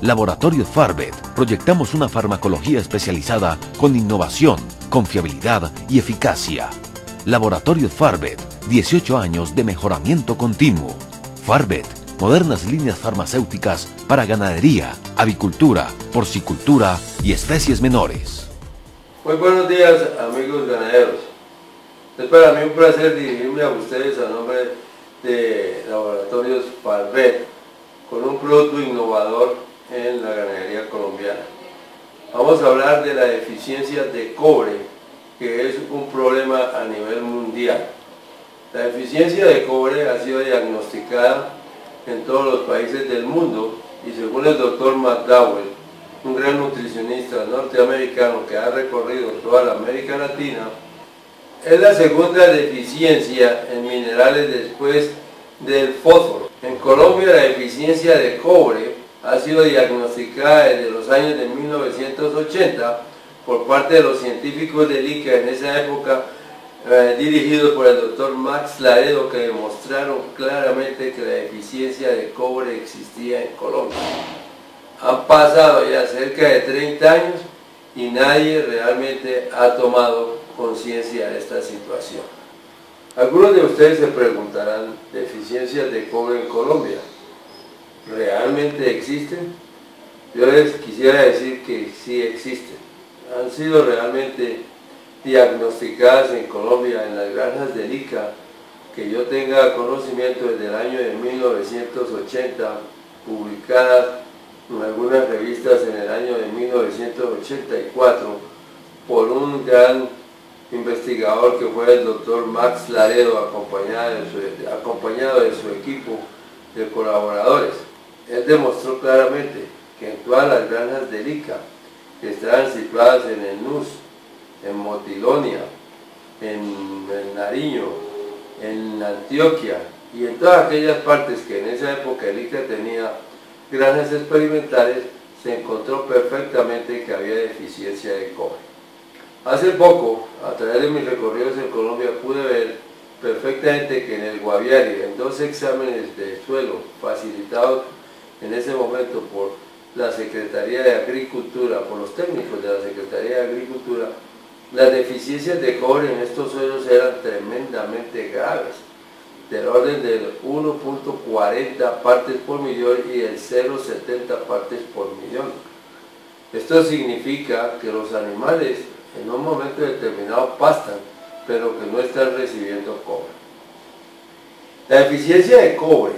Laboratorios Farbet, proyectamos una farmacología especializada con innovación, confiabilidad y eficacia. Laboratorios Farbet, 18 años de mejoramiento continuo. Farbet, modernas líneas farmacéuticas para ganadería, avicultura, porcicultura y especies menores. Muy buenos días, amigos ganaderos. Es para mí un placer dirigirme a ustedes a nombre de Laboratorios Farbet con un producto innovador en la ganadería colombiana. Vamos a hablar de la deficiencia de cobre, que es un problema a nivel mundial. La deficiencia de cobre ha sido diagnosticada en todos los países del mundo y según el Dr. McDowell, un gran nutricionista norteamericano que ha recorrido toda la América Latina, es la segunda deficiencia en minerales después del fósforo. En Colombia la deficiencia de cobre ha sido diagnosticada desde los años de 1980 por parte de los científicos del ICA en esa época, dirigidos por el Dr. Max Laredo, que demostraron claramente que la deficiencia de cobre existía en Colombia. Han pasado ya cerca de 30 años y nadie realmente ha tomado conciencia de esta situación. Algunos de ustedes se preguntarán, ¿deficiencias de cobre en Colombia realmente existen? Yo les quisiera decir que sí existen. Han sido realmente diagnosticadas en Colombia en las granjas del ICA, que yo tenga conocimiento desde el año de 1980, publicadas en algunas revistas en el año de 1984 por un gran investigador que fue el Dr. Max Laredo, acompañado de su equipo de colaboradores. Él demostró claramente que en todas las granjas del ICA, que estaban situadas en el NUS, en Motilonia, en Nariño, en Antioquia y en todas aquellas partes que en esa época el ICA tenía granjas experimentales, se encontró perfectamente que había deficiencia de cobre. Hace poco, a través de mis recorridos en Colombia, pude ver perfectamente que en el Guaviare, en 2 exámenes de suelo facilitados en ese momento por la Secretaría de Agricultura, por los técnicos de la Secretaría de Agricultura, las deficiencias de cobre en estos suelos eran tremendamente graves, del orden del 1.40 partes por millón y del 0.70 partes por millón. Esto significa que los animales en un momento determinado pastan, pero que no están recibiendo cobre. La deficiencia de cobre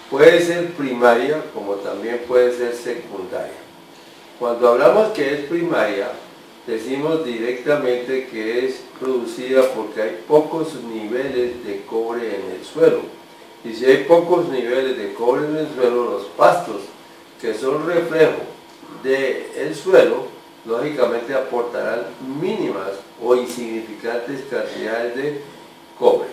puede ser primaria como también puede ser secundaria. Cuando hablamos que es primaria, decimos directamente que es producida porque hay pocos niveles de cobre en el suelo. Y si hay pocos niveles de cobre en el suelo, los pastos, que son reflejo del suelo, lógicamente aportarán mínimas o insignificantes cantidades de cobre.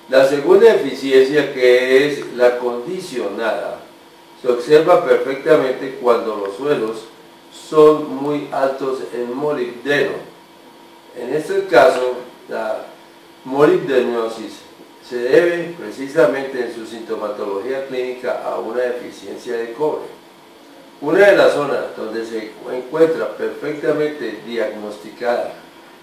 La segunda deficiencia, que es la condicionada, se observa perfectamente cuando los suelos son muy altos en molibdeno. En este caso, la molibdenosis se debe precisamente en su sintomatología clínica a una deficiencia de cobre. Una de las zonas donde se encuentra perfectamente diagnosticada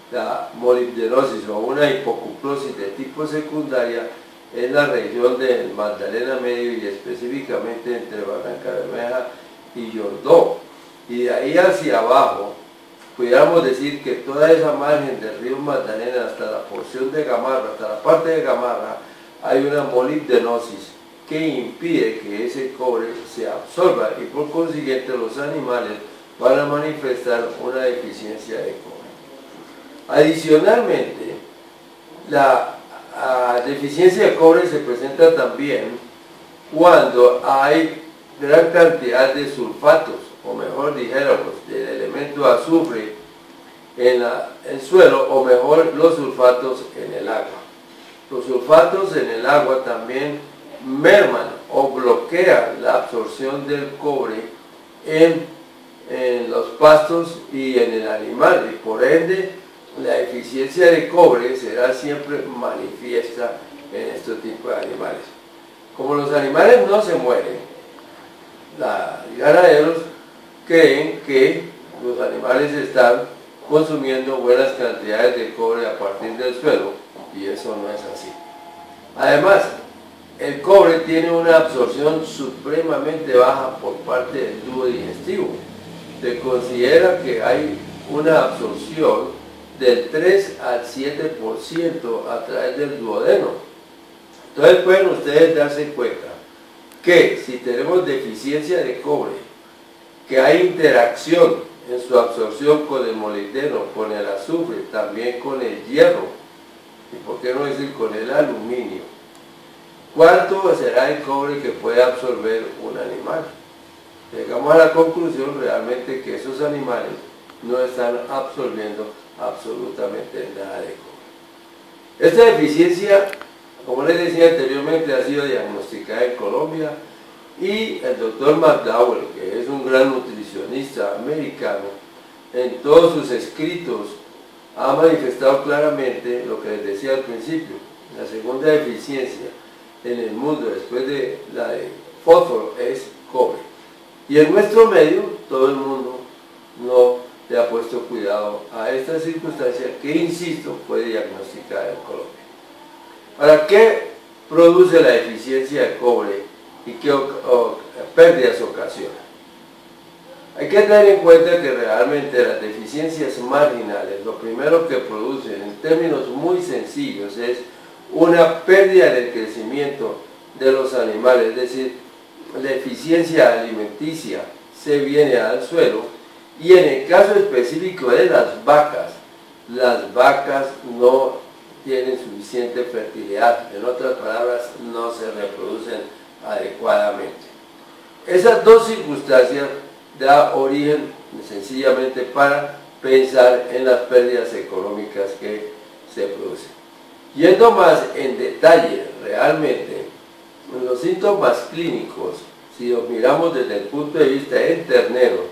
la molibdenosis o una hipocuplosis de tipo secundaria es la región del Magdalena Medio y específicamente entre Barranca Bermeja y Yordó. Y de ahí hacia abajo, pudiéramos decir que toda esa margen del río Magdalena hasta la porción de Gamarra, hasta la parte de Gamarra, hay una molibdenosis que impide que ese cobre se absorba y por consiguiente los animales van a manifestar una deficiencia de cobre. Adicionalmente, la deficiencia de cobre se presenta también cuando hay gran cantidad de sulfatos, o mejor dijéramos, del elemento azufre en el suelo, o mejor los sulfatos en el agua. Los sulfatos en el agua también merman o bloquean la absorción del cobre en los pastos y en el animal, y por ende la deficiencia de cobre será siempre manifiesta en este tipo de animales. Como los animales no se mueren, ganaderos creen que los animales están consumiendo buenas cantidades de cobre a partir del suelo, y eso no es así. Además, el cobre tiene una absorción supremamente baja por parte del tubo digestivo. Se considera que hay una absorción del 3 al 7% a través del duodeno. Entonces pueden ustedes darse cuenta que si tenemos deficiencia de cobre, que hay interacción en su absorción con el molibdeno, con el azufre, también con el hierro, y por qué no decir con el aluminio, ¿cuánto será el cobre que puede absorber un animal? Llegamos a la conclusión realmente que esos animales no están absorbiendo absolutamente nada de cobre. Esta deficiencia, como les decía anteriormente, ha sido diagnosticada en Colombia, y el doctor McDowell, que es un gran nutricionista americano, en todos sus escritos ha manifestado claramente lo que les decía al principio: la segunda deficiencia en el mundo después de la de fósforo es cobre. Y en nuestro medio todo el mundo no le ha puesto cuidado a esta circunstancia que, insisto, fue diagnosticada en Colombia. ¿Para qué produce la deficiencia de cobre y qué pérdidas ocasiona? Hay que tener en cuenta que realmente las deficiencias marginales, lo primero que producen en términos muy sencillos es una pérdida del crecimiento de los animales, es decir, la eficiencia alimenticia se viene al suelo, y en el caso específico de las vacas no tienen suficiente fertilidad, en otras palabras, no se reproducen adecuadamente. Esas dos circunstancias da origen sencillamente para pensar en las pérdidas económicas que se producen. Yendo más en detalle realmente, los síntomas clínicos, si los miramos desde el punto de vista en terneros,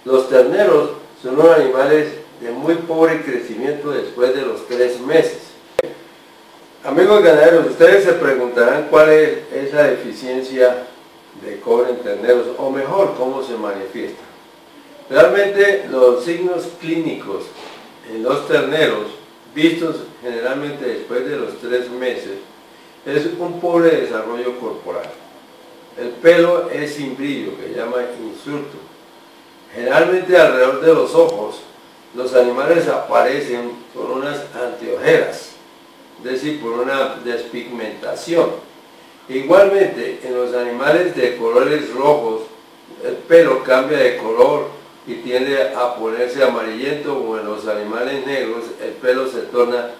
los terneros son unos animales de muy pobre crecimiento después de los 3 meses. Amigos ganaderos, ustedes se preguntarán cuál es la deficiencia de cobre en terneros, o mejor, cómo se manifiesta. Realmente los signos clínicos en los terneros, vistos generalmente después de los 3 meses, es un pobre desarrollo corporal. El pelo es sin brillo, que llama insurto. Generalmente alrededor de los ojos, los animales aparecen con unas anteojeras, es decir, por una despigmentación. Igualmente, en los animales de colores rojos, el pelo cambia de color y tiende a ponerse amarillento, o en los animales negros el pelo se torna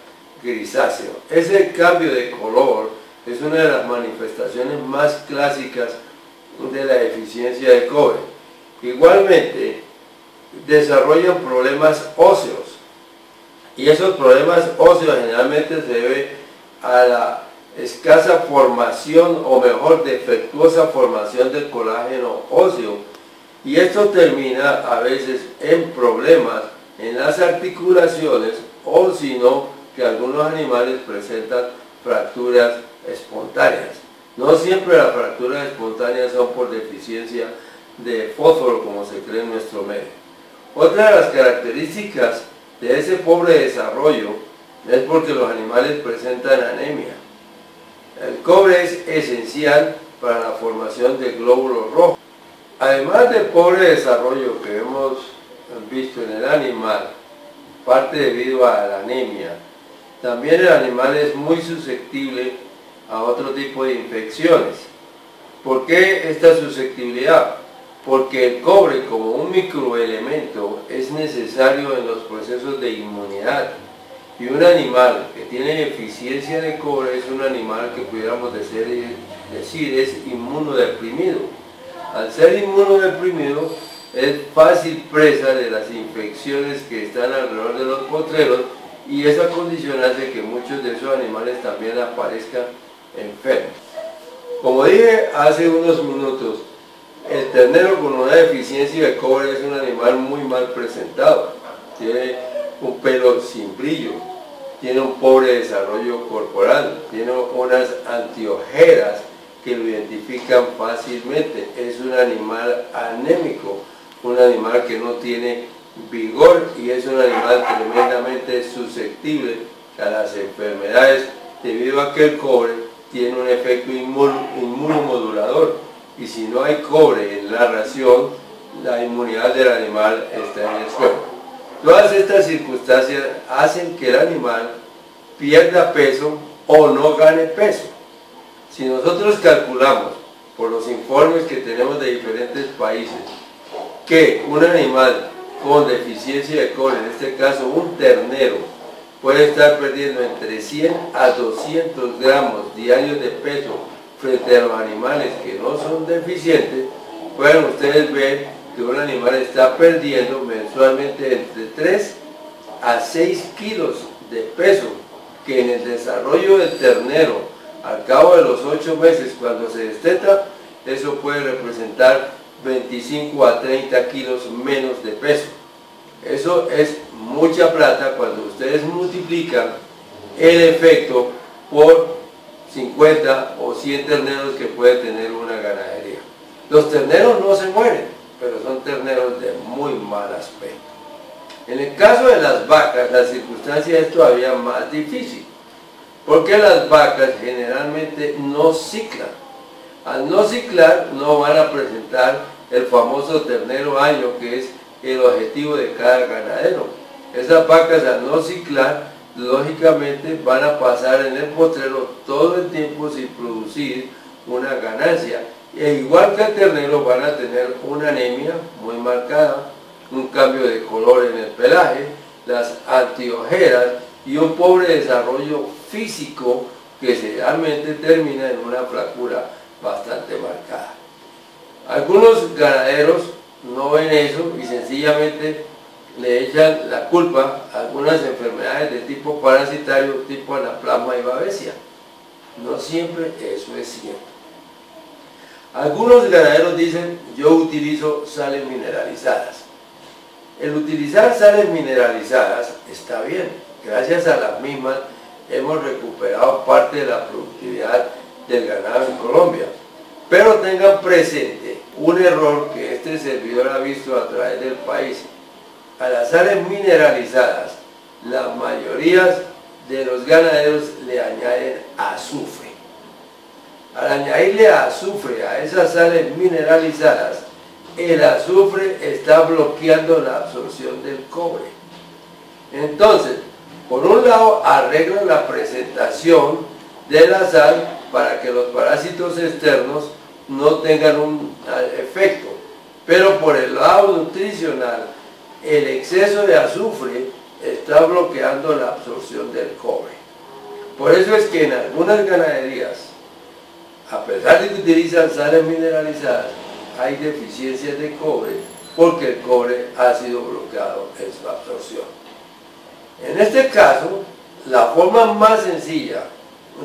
grisáceo. Ese cambio de color es una de las manifestaciones más clásicas de la deficiencia de cobre. Igualmente, desarrollan problemas óseos, y esos problemas óseos generalmente se debe a la escasa formación, o mejor, defectuosa formación del colágeno óseo, y esto termina a veces en problemas en las articulaciones, o si no, que algunos animales presentan fracturas espontáneas. No siempre las fracturas espontáneas son por deficiencia de fósforo, como se cree en nuestro medio. Otra de las características de ese pobre desarrollo es porque los animales presentan anemia. El cobre es esencial para la formación de glóbulos rojos. Además del pobre desarrollo que hemos visto en el animal, parte debido a la anemia, también el animal es muy susceptible a otro tipo de infecciones. ¿Por qué esta susceptibilidad? Porque el cobre, como un microelemento, es necesario en los procesos de inmunidad. Y un animal que tiene deficiencia de cobre es un animal que pudiéramos decir es inmunodeprimido. Al ser inmunodeprimido, es fácil presa de las infecciones que están alrededor de los potreros, y esa condición hace que muchos de esos animales también aparezcan enfermos. Como dije hace unos minutos, el ternero con una deficiencia de cobre es un animal muy mal presentado. Tiene un pelo sin brillo, tiene un pobre desarrollo corporal, tiene unas anteojeras que lo identifican fácilmente. Es un animal anémico, un animal que no tiene vigor y es un animal tremendamente susceptible a las enfermedades debido a que el cobre tiene un efecto inmunomodulador y si no hay cobre en la ración, la inmunidad del animal está en el suelo. Todas estas circunstancias hacen que el animal pierda peso o no gane peso. Si nosotros calculamos por los informes que tenemos de diferentes países que un animal con deficiencia de cobre, en este caso un ternero, puede estar perdiendo entre 100 a 200 gramos diarios de peso frente a los animales que no son deficientes, pueden ustedes ver que un animal está perdiendo mensualmente entre 3 a 6 kilos de peso, que en el desarrollo del ternero, al cabo de los 8 meses cuando se desteta, eso puede representar 25 a 30 kilos menos de peso. Eso es mucha plata cuando ustedes multiplican el efecto por 50 o 100 terneros que puede tener una ganadería. Los terneros no se mueren, pero son terneros de muy mal aspecto. En el caso de las vacas, la circunstancia es todavía más difícil, porque las vacas generalmente no ciclan. Al no ciclar, no van a presentar el famoso ternero año, que es el objetivo de cada ganadero. Esas vacas, al no ciclar, lógicamente van a pasar en el potrero todo el tiempo sin producir una ganancia. E igual que el ternero, van a tener una anemia muy marcada, un cambio de color en el pelaje, las antiojeras y un pobre desarrollo físico que generalmente termina en una flacura bastante marcada. Algunos ganaderos no ven eso y sencillamente le echan la culpa a algunas enfermedades de tipo parasitario, tipo anaplasma y babesia. No siempre eso es cierto. Algunos ganaderos dicen: yo utilizo sales mineralizadas. El utilizar sales mineralizadas está bien. Gracias a las mismas hemos recuperado parte de la productividad del ganado en Colombia. Pero tengan presente un error que este servidor ha visto a través del país. A las sales mineralizadas, la mayoría de los ganaderos le añaden azufre. Al añadirle azufre a esas sales mineralizadas, el azufre está bloqueando la absorción del cobre. Entonces, por un lado, arreglan la presentación de la sal para que los parásitos externos no tengan un efecto, pero por el lado nutricional, el exceso de azufre está bloqueando la absorción del cobre. Por eso es que en algunas ganaderías, a pesar de que utilizan sales mineralizadas, hay deficiencias de cobre porque el cobre ha sido bloqueado en su absorción. En este caso, la forma más sencilla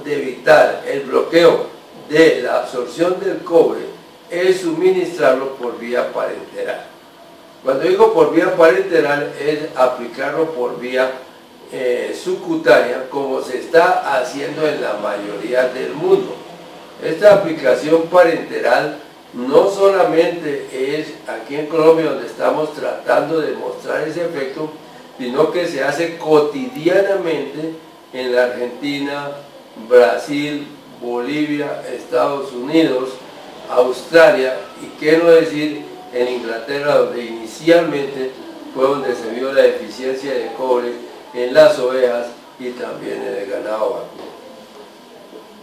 de evitar el bloqueo de la absorción del cobre es suministrarlo por vía parenteral. Cuando digo por vía parenteral es aplicarlo por vía subcutánea, como se está haciendo en la mayoría del mundo. Esta aplicación parenteral no solamente es aquí en Colombia, donde estamos tratando de mostrar ese efecto, sino que se hace cotidianamente en la Argentina, Brasil, Bolivia, Estados Unidos, Australia y qué no decir en Inglaterra, donde inicialmente fue donde se vio la deficiencia de cobre en las ovejas y también en el ganado vacuno.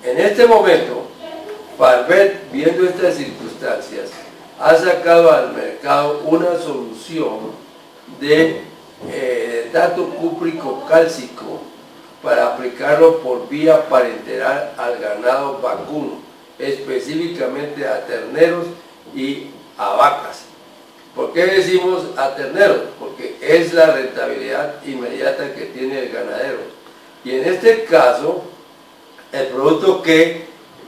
En este momento, Farvet, viendo estas circunstancias, ha sacado al mercado una solución de dato cúprico cálcico para aplicarlo por vía parenteral al ganado vacuno, específicamente a terneros y a vacas. ¿Por qué decimos a terneros? Porque es la rentabilidad inmediata que tiene el ganadero. Y en este caso, el producto que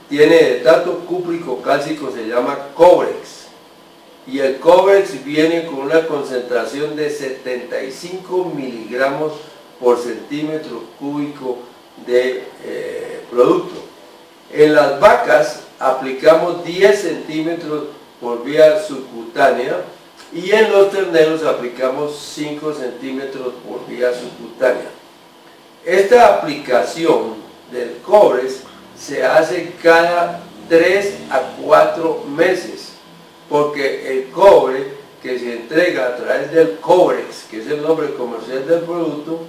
tiene de dato cúprico cálcico se llama Cobrex. Y el Cobrex viene con una concentración de 75 miligramos por centímetro cúbico de producto. En las vacas aplicamos 10 centímetros por vía subcutánea y en los terneros aplicamos 5 centímetros por vía subcutánea. Esta aplicación del Cobrex se hace cada 3 a 4 meses, porque el cobre que se entrega a través del Cobrex, que es el nombre comercial del producto,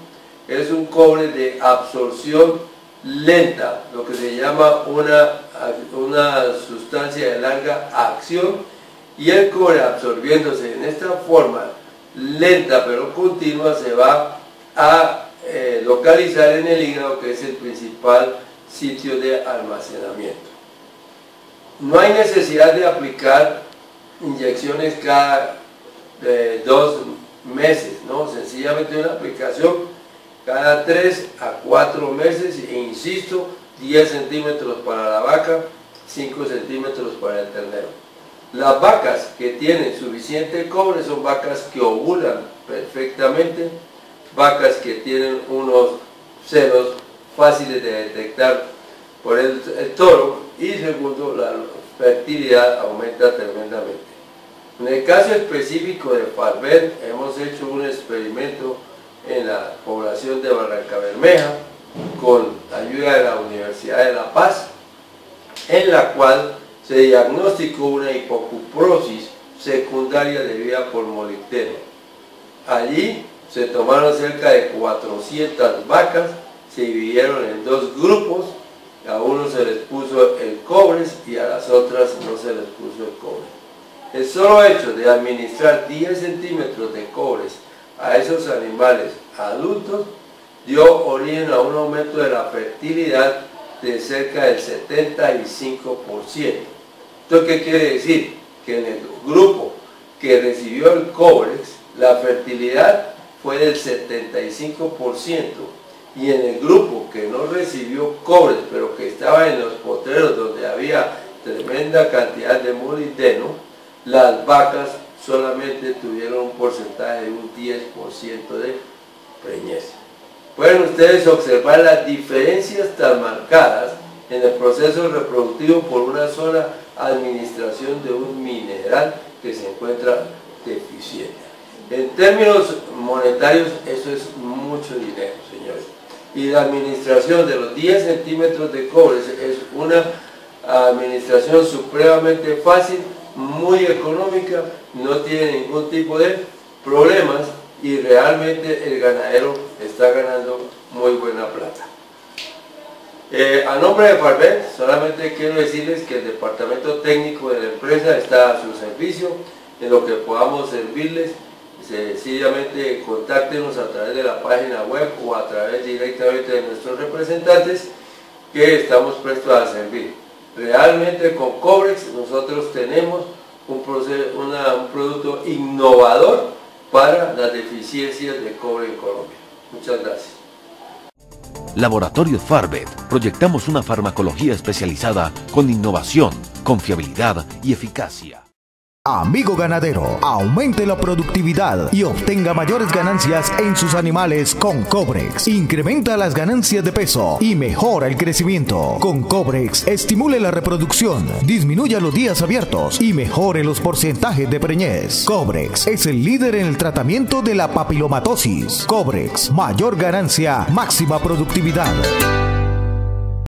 es un cobre de absorción lenta, lo que se llama una sustancia de larga acción, y el cobre absorbiéndose en esta forma lenta pero continua se va a localizar en el hígado, que es el principal sitio de almacenamiento. No hay necesidad de aplicar inyecciones cada 2 meses, ¿no? Sencillamente una aplicación cada 3 a 4 meses, e insisto, 10 centímetros para la vaca, 5 centímetros para el ternero. Las vacas que tienen suficiente cobre son vacas que ovulan perfectamente, vacas que tienen unos celos fáciles de detectar por el toro, y segundo, la fertilidad aumenta tremendamente. En el caso específico de Farvet, hemos hecho un experimento en la población de Barrancabermeja con ayuda de la Universidad de La Paz, en la cual se diagnosticó una hipocuprosis secundaria debida por molibdeno. Allí se tomaron cerca de 400 vacas, se dividieron en 2 grupos, a uno se les puso el Cobrex y a las otras no se les puso el cobre. El solo hecho de administrar 10 centímetros de Cobrex a esos animales adultos dio origen a un aumento de la fertilidad de cerca del 75%. ¿Esto qué quiere decir? Que en el grupo que recibió el Cobrex, la fertilidad fue del 75%, y en el grupo que no recibió Cobrex, pero que estaba en los potreros donde había tremenda cantidad de molibdeno, las vacas solamente tuvieron un porcentaje de un 10% de preñez. Pueden ustedes observar las diferencias tan marcadas en el proceso reproductivo por una sola administración de un mineral que se encuentra deficiente. En términos monetarios, eso es mucho dinero, señores. Y la administración de los 10 centímetros de cobre es una administración supremamente fácil, muy económica, no tiene ningún tipo de problemas, y realmente el ganadero está ganando muy buena plata. A nombre de Farvet, solamente quiero decirles que el departamento técnico de la empresa está a su servicio en lo que podamos servirles. Sencillamente contáctenos a través de la página web o a través directamente de nuestros representantes, que estamos prestos a servir. Realmente con Cobrex nosotros tenemos un producto innovador para las deficiencias de cobre en Colombia. Muchas gracias. Laboratorio Farvet. Proyectamos una farmacología especializada con innovación, confiabilidad y eficacia. Amigo ganadero, aumente la productividad y obtenga mayores ganancias en sus animales con Cobrex. Incrementa las ganancias de peso y mejora el crecimiento. Con Cobrex, estimule la reproducción, disminuya los días abiertos y mejore los porcentajes de preñez. Cobrex es el líder en el tratamiento de la papilomatosis. Cobrex, mayor ganancia, máxima productividad.